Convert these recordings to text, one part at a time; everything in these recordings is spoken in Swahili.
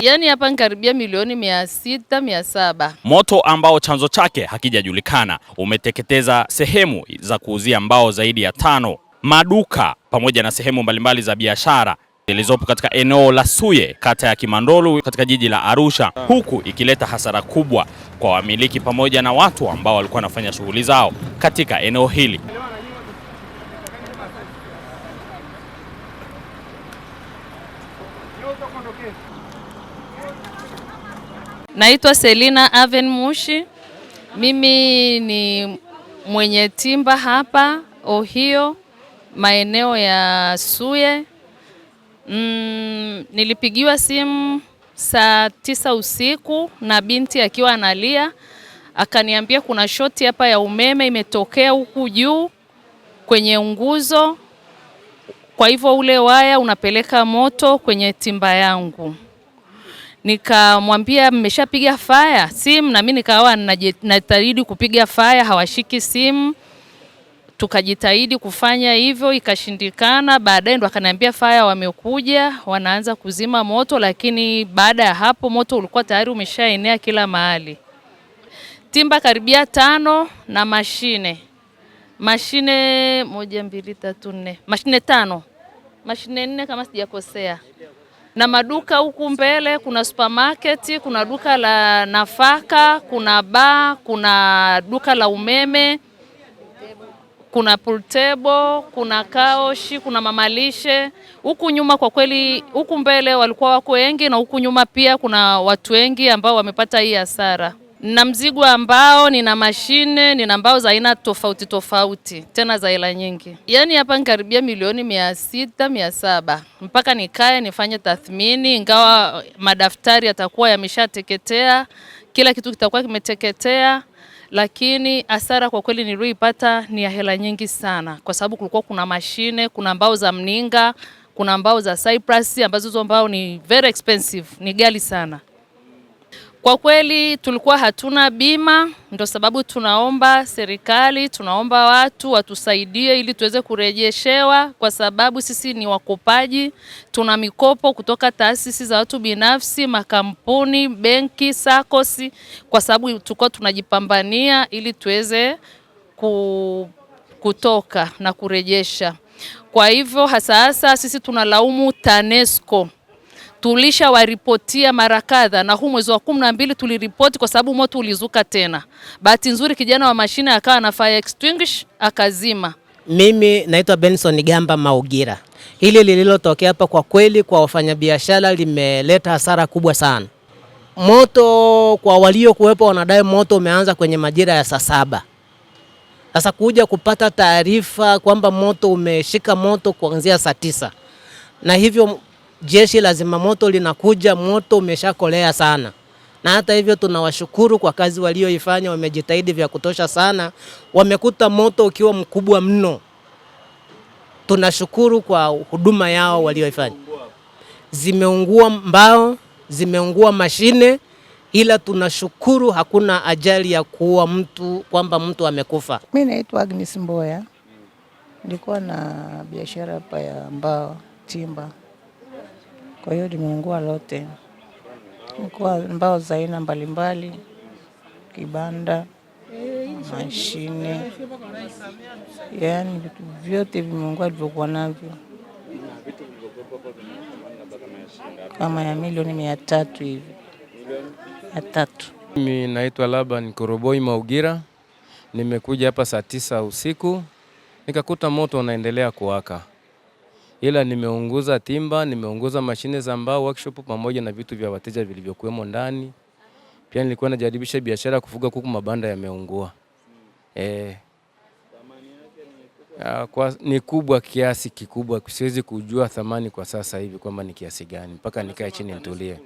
Yaani hapa nkaribia milioni 600, 700. Moto ambao chanzo chake hakijajulikana umeteketeza sehemu za kuuzia mbao zaidi ya 5, maduka pamoja na sehemu mbalimbali za biashara zilizopo katika eneo la Suye, kata ya Kimandolu katika jiji la Arusha, huku ikileta hasara kubwa kwa wamiliki pamoja na watu ambao walikuwa wanafanya shughuli zao katika eneo hili. Naitwa Selina Aven Mushi. Mimi ni mwenye timba hapa Ohio, maeneo ya Suye. Nilipigiwa simu saa 9 usiku na binti akiwa analia. Akaniambia kuna shoti hapa ya umeme imetokea huku juu kwenye nguzo. Kwa hivyo ule waya unapeleka moto kwenye timba yangu. Nikamwambia mmeshapiga fire simu, na mimi nikawa najitahidi kupiga fire, hawashiki simu. Tukajitahidi kufanya hivyo, ikashindikana. Baadaye ndo akaniambia fire wamekuja, wanaanza kuzima moto, lakini baada ya hapo moto ulikuwa tayari umeshaenea kila mahali. Timba karibia 5 na mashine 1, 2, 3, 4, mashine 5, mashine 4 kama sijakosea. Na maduka huku mbele, kuna supermarket, kuna duka la nafaka, kuna bar, kuna duka la umeme, kuna pool table, kuna kaoshi, kuna mamalishe. Huku nyuma kwa kweli, huku mbele walikuwa wako wengi, na huku nyuma pia kuna watu wengi ambao wamepata hii hasara. Na mzigo ambao nina mashine, nina mbao za aina tofauti tofauti, tena za hela nyingi. Yaani hapa nkaribia milioni 600, 700. Mpaka nikae nifanye tathmini, ingawa madaftari yatakuwa yameshateketea, kila kitu kitakuwa kimeteketea, lakini hasara kwa kweli niliyoipata ni ya hela nyingi sana, kwa sababu kulikuwa kuna mashine, kuna mbao za mninga, kuna mbao za Cyprus ambazo hizo mbao ni very expensive, ni ghali sana. Kwa kweli tulikuwa hatuna bima, ndio sababu tunaomba serikali, tunaomba watu watusaidie ili tuweze kurejeshewa, kwa sababu sisi ni wakopaji, tuna mikopo kutoka taasisi za watu binafsi, makampuni, benki, sakosi, kwa sababu tulikuwa tunajipambania ili tuweze kutoka na kurejesha. Kwa hivyo hasa sisi tunalaumu TANESCO. Tulisha waripotia mara kadha, na huu mwezi wa 12 tuliripoti kwa sababu moto ulizuka tena. Bahati nzuri kijana wa mashine akawa na fire extinguisher akazima. Mimi naitwa Benson Gamba Maugira. Hili lililotokea hapa kwa kweli kwa wafanyabiashara limeleta hasara kubwa sana. Moto kwa walio kuwepo wanadai moto umeanza kwenye majira ya saa 7. Sasa kuja kupata taarifa kwamba moto umeshika moto kuanzia saa 9. Na hivyo jeshi la zimamoto linakuja, moto umeshakolea sana. Na hata hivyo tunawashukuru kwa kazi walioifanya, wamejitahidi vya kutosha sana. Wamekuta moto ukiwa mkubwa mno. Tunashukuru kwa huduma yao walioifanya. Zimeungua mbao, zimeungua mashine, ila tunashukuru hakuna ajali ya kuua mtu, kwamba mtu amekufa. Mimi naitwa Agnes Mboya. Nilikuwa na biashara hapa ya mbao, timba. Kwa hiyo limeungua lote. Kwa mbao za aina mbalimbali, kibanda, mashine. Yaani vitu vyote vimeungua vilivyokuwa navyo. Kama ya milioni 300 hivi. 300. Mimi naitwa Laban Koroboi Maugira. Nimekuja hapa saa 9 usiku. Nikakuta moto unaendelea kuwaka. Ila nimeunguza timba, nimeunguza mashine za mbao workshop pamoja na vitu vya wateja vilivyokuwemo ndani. Pia nilikuwa najaribisha biashara kufuga kuku, mabanda yameungua. Ni kubwa, kiasi kikubwa, siwezi kujua thamani kwa sasa hivi kwamba ni kiasi gani, mpaka nikae chini nitulie.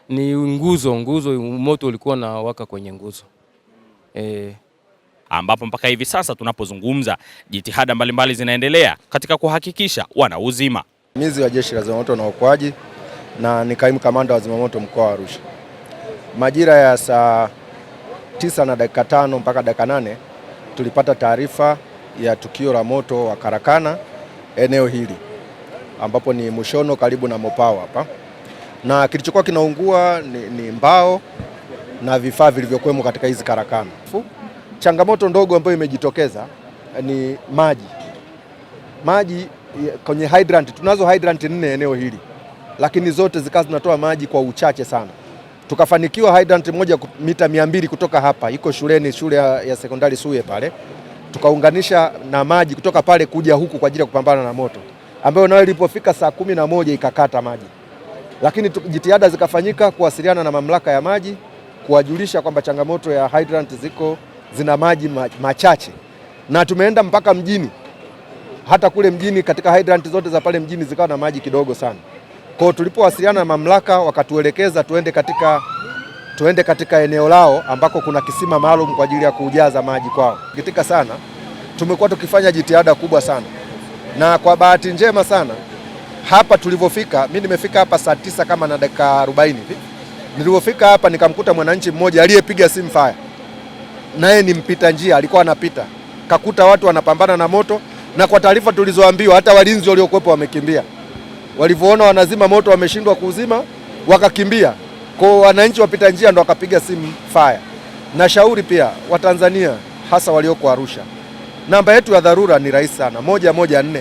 Ni nguzo, moto ulikuwa na waka kwenye nguzo. Ambapo mpaka hivi sasa tunapozungumza jitihada mbalimbali zinaendelea katika kuhakikisha wanauzima. Mimi wa Jeshi la Zimamoto na Uokoaji na ni kaimu kamanda wa zimamoto mkoa wa Arusha. Majira ya saa 9 na dakika 5 mpaka dakika 8 tulipata taarifa ya tukio la moto wa karakana eneo hili ambapo ni Mushono karibu na Mopao hapa, na kilichokuwa kinaungua ni mbao na vifaa vilivyokuwemo katika hizi karakana. Changamoto ndogo ambayo imejitokeza ni maji kwenye hydrant. Tunazo hydrant 4 eneo hili, lakini zote zikawa zinatoa maji kwa uchache sana. Tukafanikiwa hydrant moja mita 200 kutoka hapa, iko shuleni, shule ya sekondari Suye pale, tukaunganisha na maji kutoka pale kuja huku kwa ajili ya kupambana na moto, ambayo nayo ilipofika saa 11 ikakata maji. Lakini jitihada zikafanyika kuwasiliana na mamlaka ya maji, kuwajulisha kwamba changamoto ya hydrant zina maji machache, na tumeenda mpaka mjini. Hata kule mjini katika hydrant zote za pale mjini zikawa na maji kidogo sana. Kwa tulipowasiliana na mamlaka wakatuelekeza tuende katika eneo lao ambako kuna kisima maalum kwa ajili ya kujaza maji kwao. Kitika sana tumekuwa tukifanya jitihada kubwa sana, na kwa bahati njema sana hapa tulivyofika, mimi nimefika hapa saa 9 kama na dakika 40 hivi. Nilipofika hapa nikamkuta mwananchi mmoja aliyepiga simu fire, naye ni mpita njia, alikuwa anapita, kakuta watu wanapambana na moto, na kwa taarifa tulizoambiwa hata walinzi waliokuwepo wamekimbia. Walivyoona wanazima moto wameshindwa kuzima, wakakimbia. Kwa wananchi wapita njia ndo wakapiga simu fire. Na shauri pia Watanzania hasa walioko Arusha, namba yetu ya dharura ni rahisi sana, 114.